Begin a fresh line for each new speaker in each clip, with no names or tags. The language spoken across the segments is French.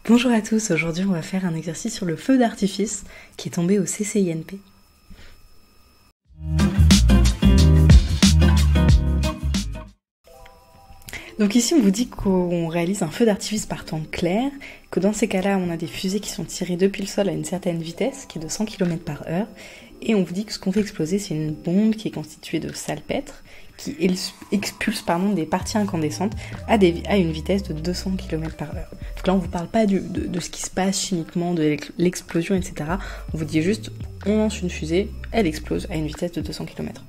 Bonjour à tous, aujourd'hui on va faire un exercice sur le feu d'artifice qui est tombé au CCINP. Donc ici on vous dit qu'on réalise un feu d'artifice par temps clair, que dans ces cas-là on a des fusées qui sont tirées depuis le sol à une certaine vitesse, qui est de 100 km/h, et on vous dit que ce qu'on fait exploser c'est une bombe qui est constituée de salpêtre, qui expulse des parties incandescentes à une vitesse de 200 km/h. Donc là on ne vous parle pas de ce qui se passe chimiquement, de l'explosion, etc. On vous dit juste, on lance une fusée, elle explose à une vitesse de 200 km.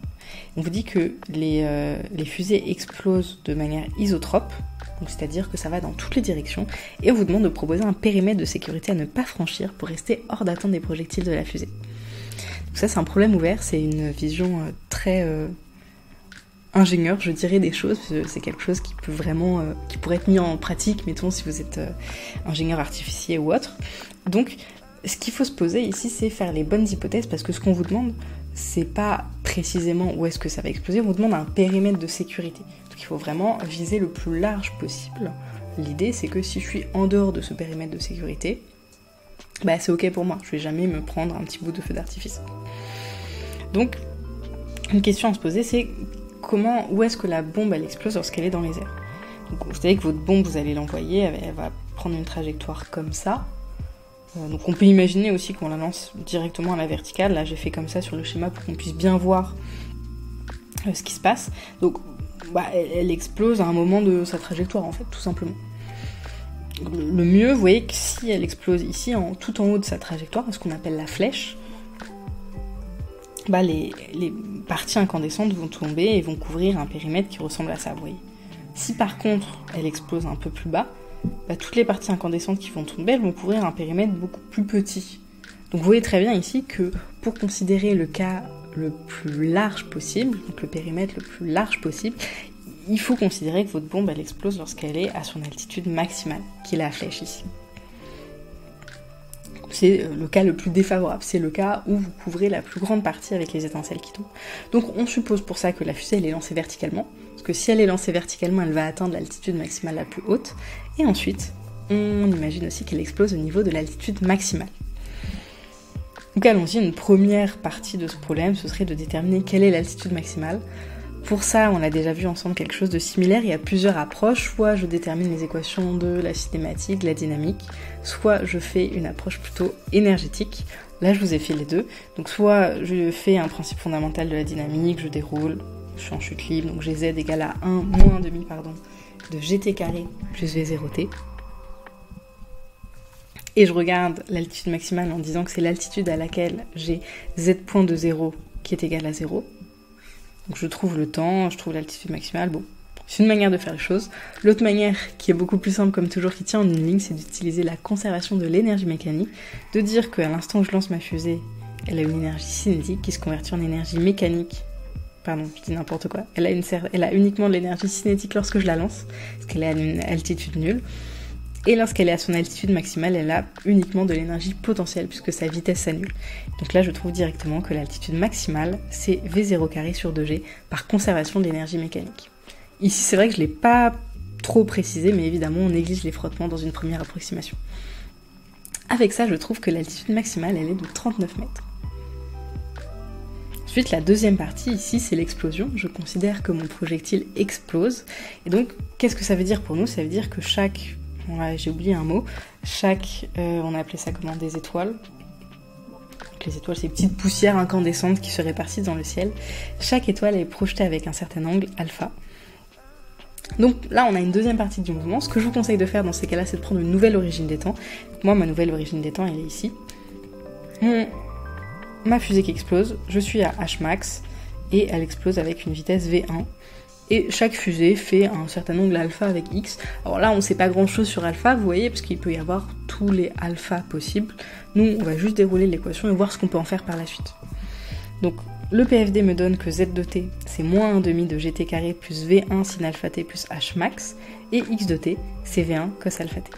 On vous dit que les fusées explosent de manière isotrope, donc c'est-à-dire que ça va dans toutes les directions, et on vous demande de proposer un périmètre de sécurité à ne pas franchir pour rester hors d'atteinte des projectiles de la fusée. Donc ça c'est un problème ouvert, c'est une vision très ingénieur, je dirais, des choses. C'est quelque chose qui peut vraiment, qui pourrait être mis en pratique, mettons si vous êtes ingénieur artificier ou autre. Donc ce qu'il faut se poser ici, c'est faire les bonnes hypothèses, parce que ce qu'on vous demande, c'est pas précisément où est-ce que ça va exploser, on vous demande un périmètre de sécurité. Donc il faut vraiment viser le plus large possible. L'idée c'est que si je suis en dehors de ce périmètre de sécurité, bah c'est ok pour moi, je vais jamais me prendre un petit bout de feu d'artifice. Donc une question à se poser, c'est où est-ce que la bombe elle explose lorsqu'elle est dans les airs. Donc vous savez que votre bombe, vous allez l'envoyer, elle va prendre une trajectoire comme ça. Donc on peut imaginer aussi qu'on la lance directement à la verticale. Là j'ai fait comme ça sur le schéma pour qu'on puisse bien voir ce qui se passe. Donc elle explose à un moment de sa trajectoire en fait, tout simplement. Le mieux, vous voyez que si elle explose ici, tout en haut de sa trajectoire, ce qu'on appelle la flèche, les parties incandescentes vont tomber et vont couvrir un périmètre qui ressemble à ça, vous voyez. Si par contre elle explose un peu plus bas, toutes les parties incandescentes qui vont tomber, elles vont couvrir un périmètre beaucoup plus petit. Donc vous voyez très bien ici que pour considérer le cas le plus large possible, donc le périmètre le plus large possible, il faut considérer que votre bombe elle explose lorsqu'elle est à son altitude maximale, qui est la flèche ici. C'est le cas le plus défavorable, c'est le cas où vous couvrez la plus grande partie avec les étincelles qui tombent. Donc on suppose pour ça que la fusée elle est lancée verticalement, parce que si elle est lancée verticalement, elle va atteindre l'altitude maximale la plus haute, et ensuite on imagine aussi qu'elle explose au niveau de l'altitude maximale. Donc allons-y, une première partie de ce problème, ce serait de déterminer quelle est l'altitude maximale. Pour ça, on a déjà vu ensemble quelque chose de similaire, il y a plusieurs approches, soit je détermine les équations de la cinématique, de la dynamique, soit je fais une approche plutôt énergétique. Là, je vous ai fait les deux. Donc soit je fais un principe fondamental de la dynamique, je déroule, je suis en chute libre, donc Gz égale à 1 moins 1,5 de Gt carré plus V0t. Et je regarde l'altitude maximale en disant que c'est l'altitude à laquelle j'ai Z point de 0 qui est égal à 0. Donc je trouve le temps, je trouve l'altitude maximale, bon, c'est une manière de faire les choses. L'autre manière, qui est beaucoup plus simple comme toujours, qui tient en une ligne, c'est d'utiliser la conservation de l'énergie mécanique, de dire qu'à l'instant où je lance ma fusée, elle a une énergie cinétique qui se convertit en énergie mécanique. Pardon, je dis n'importe quoi. Elle a uniquement de l'énergie cinétique lorsque je la lance, parce qu'elle est à une altitude nulle. Et lorsqu'elle est à son altitude maximale, elle a uniquement de l'énergie potentielle, puisque sa vitesse s'annule. Donc là, je trouve directement que l'altitude maximale, c'est V0 carré sur 2G, par conservation de l'énergie mécanique. Ici, c'est vrai que je ne l'ai pas trop précisé, mais évidemment, on néglige les frottements dans une première approximation. Avec ça, je trouve que l'altitude maximale, elle est de 39 mètres. Ensuite, la deuxième partie, ici, c'est l'explosion. Je considère que mon projectile explose. Et donc, qu'est-ce que ça veut dire pour nous ? Ça veut dire que j'ai oublié un mot. On a appelé ça comment ? Des étoiles. Donc les étoiles, c'est des petites poussières incandescentes qui se répartissent dans le ciel. Chaque étoile est projetée avec un certain angle alpha. Donc là, on a une deuxième partie du mouvement. Ce que je vous conseille de faire dans ces cas-là, c'est de prendre une nouvelle origine des temps. Donc moi, ma nouvelle origine des temps, elle est ici. Ma fusée qui explose, je suis à Hmax et elle explose avec une vitesse V1. Et chaque fusée fait un certain angle alpha avec X. Alors là, on ne sait pas grand-chose sur alpha, vous voyez, parce qu'il peut y avoir tous les alphas possibles. Nous, on va juste dérouler l'équation et voir ce qu'on peut en faire par la suite. Donc, le PFD me donne que Z de t, c'est moins 1,5 de Gt carré plus V1 sin alpha t plus Hmax, et X de t, c'est V1 cos alpha t.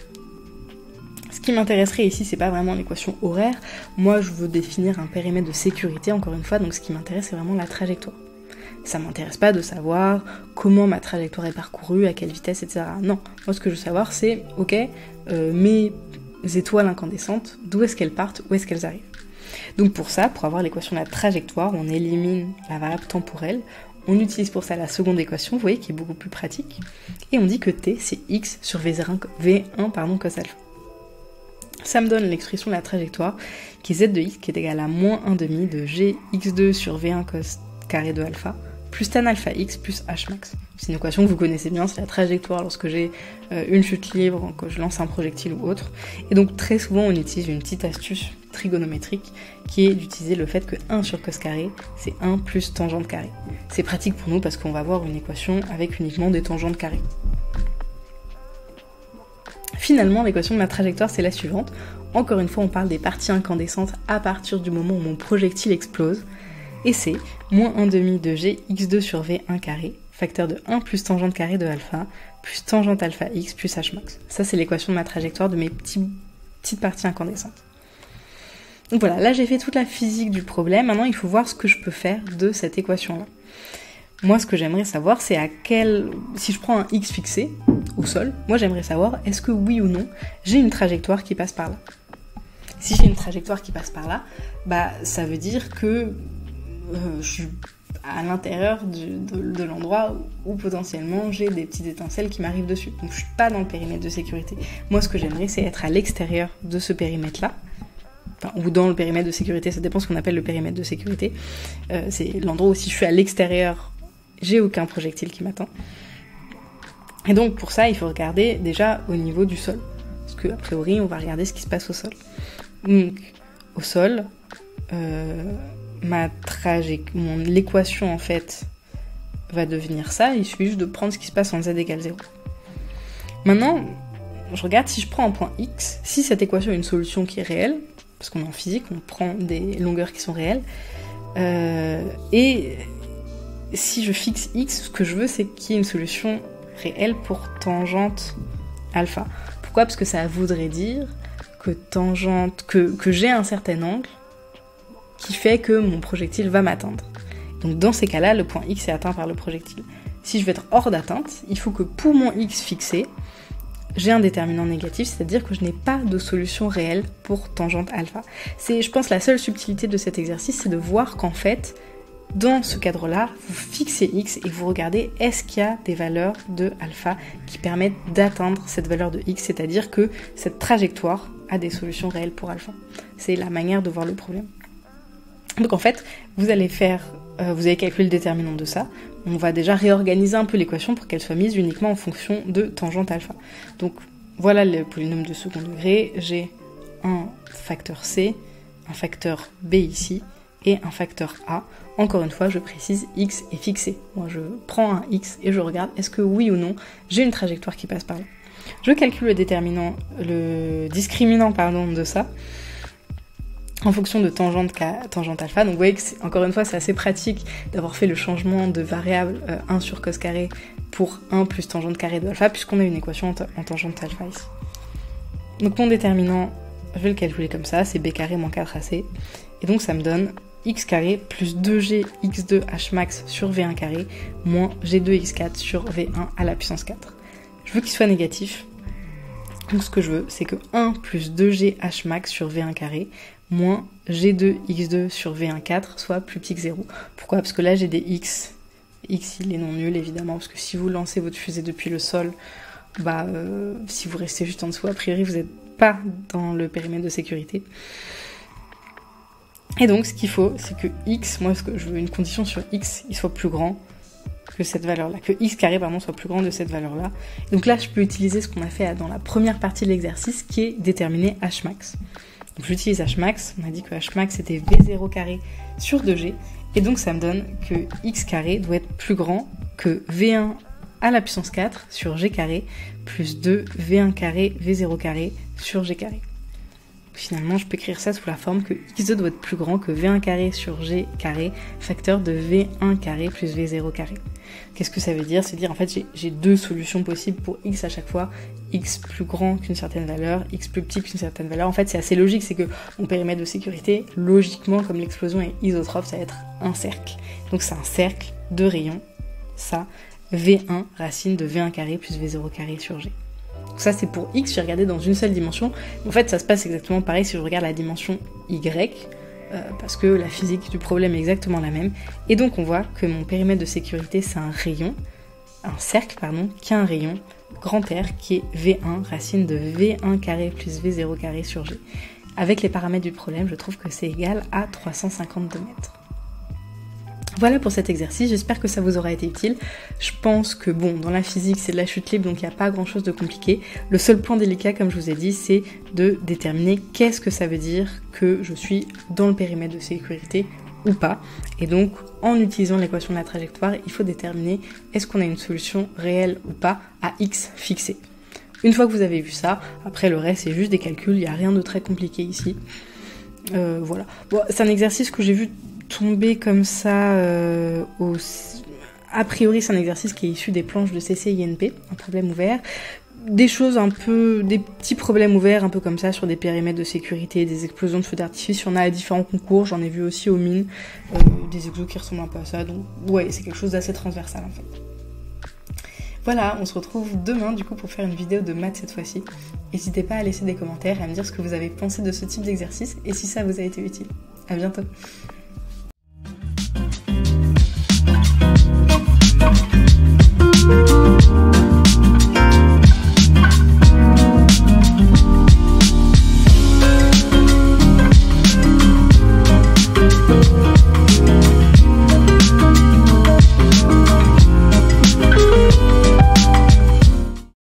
Ce qui m'intéresserait ici, c'est pas vraiment l'équation horaire. Moi, je veux définir un périmètre de sécurité, encore une fois, donc ce qui m'intéresse, c'est vraiment la trajectoire. Ça m'intéresse pas de savoir comment ma trajectoire est parcourue, à quelle vitesse, etc. Non, moi ce que je veux savoir c'est, ok, mes étoiles incandescentes, d'où est-ce qu'elles partent, où est-ce qu'elles arrivent. Donc pour ça, pour avoir l'équation de la trajectoire, on élimine la variable temporelle, on utilise pour ça la seconde équation, vous voyez, qui est beaucoup plus pratique, et on dit que t, c'est x sur V1 cos alpha. Ça me donne l'expression de la trajectoire, qui est z de x, qui est égale à moins 1,5 de gx2 sur V1 cos carré de alpha, plus tan alpha x plus h max. C'est une équation que vous connaissez bien, c'est la trajectoire lorsque j'ai une chute libre, quand je lance un projectile ou autre. Et donc très souvent on utilise une petite astuce trigonométrique qui est d'utiliser le fait que 1 sur cos carré, c'est 1 plus tangente carré. C'est pratique pour nous parce qu'on va avoir une équation avec uniquement des tangentes carrées. Finalement, l'équation de ma trajectoire, c'est la suivante. Encore une fois, on parle des parties incandescentes à partir du moment où mon projectile explose. Et c'est moins 1,5 de gx2 sur v1 carré, facteur de 1 plus tangente carré de alpha, plus tangente alpha x plus h max. Ça, c'est l'équation de ma trajectoire de mes petites parties incandescentes. Donc voilà, là j'ai fait toute la physique du problème. Maintenant, il faut voir ce que je peux faire de cette équation-là. Moi, ce que j'aimerais savoir, c'est si je prends un x fixé au sol, moi j'aimerais savoir, est-ce que oui ou non, j'ai une trajectoire qui passe par là. Si j'ai une trajectoire qui passe par là, bah ça veut dire que je suis à l'intérieur de l'endroit où potentiellement j'ai des petites étincelles qui m'arrivent dessus. Donc je suis pas dans le périmètre de sécurité. Moi, ce que j'aimerais, c'est être à l'extérieur de ce périmètre-là. Enfin, ou dans le périmètre de sécurité, ça dépend ce qu'on appelle le périmètre de sécurité. C'est l'endroit où si je suis à l'extérieur, j'ai aucun projectile qui m'attend. Et donc pour ça, il faut regarder déjà au niveau du sol. Parce qu'a priori, on va regarder ce qui se passe au sol. Donc au sol, l'équation en fait va devenir ça. Il suffit juste de prendre ce qui se passe en z égale 0. Maintenant, je regarde si je prends un point x, si cette équation a une solution qui est réelle, parce qu'on est en physique, on prend des longueurs qui sont réelles, et si je fixe x, ce que je veux, c'est qu'il y ait une solution réelle pour tangente alpha. Pourquoi ? Parce que ça voudrait dire que j'ai un certain angle qui fait que mon projectile va m'atteindre. Donc dans ces cas-là, le point x est atteint par le projectile. Si je veux être hors d'atteinte, il faut que pour mon x fixé, j'ai un déterminant négatif, c'est-à-dire que je n'ai pas de solution réelle pour tangente alpha. C'est, je pense, la seule subtilité de cet exercice, c'est de voir qu'en fait, dans ce cadre-là, vous fixez x et vous regardez est-ce qu'il y a des valeurs de alpha qui permettent d'atteindre cette valeur de x, c'est-à-dire que cette trajectoire a des solutions réelles pour alpha. C'est la manière de voir le problème. Donc en fait, vous allez calculer le déterminant de ça. On va déjà réorganiser un peu l'équation pour qu'elle soit mise uniquement en fonction de tangente alpha. Donc voilà le polynôme de second degré. J'ai un facteur c, un facteur b ici et un facteur a. Encore une fois, je précise, x est fixé. Moi, je prends un x et je regarde est-ce que oui ou non, j'ai une trajectoire qui passe par là. Je calcule le discriminant de ça en fonction de tangente alpha. Donc vous voyez que encore une fois, c'est assez pratique d'avoir fait le changement de variable 1 sur cos carré pour 1 plus tangente carré de alpha, puisqu'on a une équation en tangente alpha ici. Donc mon déterminant, je vais le calculer comme ça, c'est b carré moins 4ac. Et donc ça me donne x carré plus 2g x2 h max sur v1 carré moins g2 x4 sur v1 à la puissance 4. Je veux qu'il soit négatif. Donc ce que je veux, c'est que 1 plus 2g h max sur v1 carré moins g2 x2 sur v1 4 soit plus petit que 0. Pourquoi ? Parce que là j'ai des x. X il est non nul évidemment, parce que si vous lancez votre fusée depuis le sol, si vous restez juste en dessous, a priori vous n'êtes pas dans le périmètre de sécurité. Et donc ce qu'il faut, c'est que x, moi ce que je veux une condition sur x, il soit plus grand que cette valeur-là, que x carré soit plus grand de cette valeur-là. Donc là je peux utiliser ce qu'on a fait dans la première partie de l'exercice qui est déterminer h max. Donc j'utilise h max, on a dit que h max c'était v0 carré sur 2g, et donc ça me donne que x carré doit être plus grand que v1 à la puissance 4 sur g carré plus 2 v1 carré v0 carré sur g carré. Finalement, je peux écrire ça sous la forme que x2 doit être plus grand que v1 carré sur g carré, facteur de v1 carré plus v0 carré. Qu'est-ce que ça veut dire ? C'est-à-dire, en fait, j'ai deux solutions possibles pour x à chaque fois. X plus grand qu'une certaine valeur, x plus petit qu'une certaine valeur. En fait, c'est assez logique, c'est que mon périmètre de sécurité, logiquement, comme l'explosion est isotrope, ça va être un cercle. Donc c'est un cercle de rayons, ça, v1 racine de v1 carré plus v0 carré sur g. ça c'est pour X, j'ai regardé dans une seule dimension. En fait, ça se passe exactement pareil si je regarde la dimension Y, parce que la physique du problème est exactement la même. Et donc on voit que mon périmètre de sécurité, c'est un cercle, qui a un rayon grand R qui est V1, racine de V1 carré plus V0 carré sur G. Avec les paramètres du problème, je trouve que c'est égal à 352 mètres. Voilà pour cet exercice, j'espère que ça vous aura été utile. Je pense que dans la physique c'est de la chute libre, donc il n'y a pas grand chose de compliqué. Le seul point délicat, comme je vous ai dit, c'est de déterminer qu'est-ce que ça veut dire que je suis dans le périmètre de sécurité ou pas. Et donc, en utilisant l'équation de la trajectoire, il faut déterminer est-ce qu'on a une solution réelle ou pas à X fixé. Une fois que vous avez vu ça, après le reste c'est juste des calculs, il n'y a rien de très compliqué ici. Voilà. C'est un exercice que j'ai vu tomber comme ça a priori c'est un exercice qui est issu des planches de CCINP, un problème ouvert, des petits problèmes ouverts un peu comme ça sur des périmètres de sécurité, des explosions de feux d'artifice, il y en a à différents concours, j'en ai vu aussi aux mines, des exos qui ressemblent un peu à ça, donc ouais, c'est quelque chose d'assez transversal en fait. Voilà, on se retrouve demain du coup pour faire une vidéo de maths cette fois-ci. N'hésitez pas à laisser des commentaires et à me dire ce que vous avez pensé de ce type d'exercice et si ça vous a été utile. À bientôt.